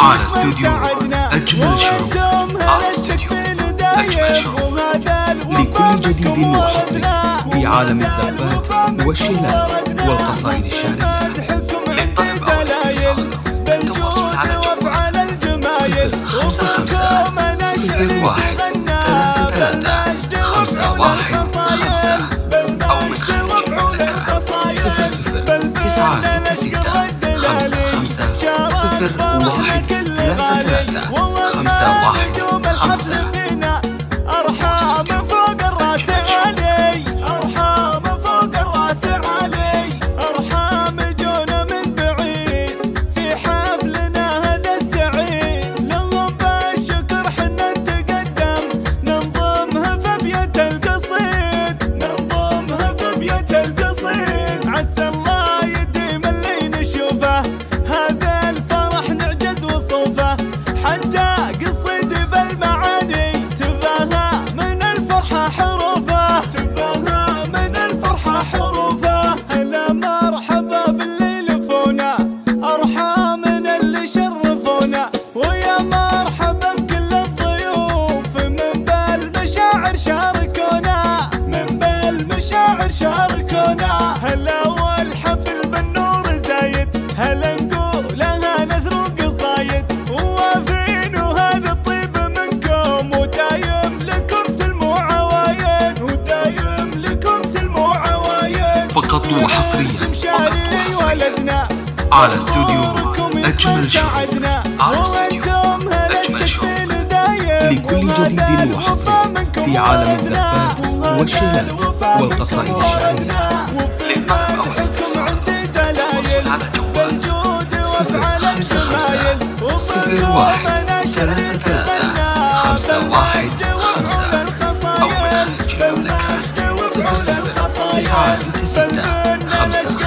على استوديو أجمل شروق. لكل جديد وحصري في عالم الزفات والشيلات والقصائد الشعرية. للطلب أو الاستفسار التواصل على جوال 055 01 33 51 5 أو من خارج المملكة 00 966 55 01 33 51 5. هلا والحفل بالنور زايد، هلا نقولها نثر قصايد ووافين وهذا الطيب منكم ودايم لكم سلم وعوايد، ودايم لكم سلم وعوايد. فقط وحصريا على استوديو أجمل شروق. لكل جديد وحصري في عالم الزفات والشيلات والقصائد الشعرية. للطلب أو الاستفسار التواصل على جوال 055 01 33 51 5 أو من خارج المملكة 00 966 55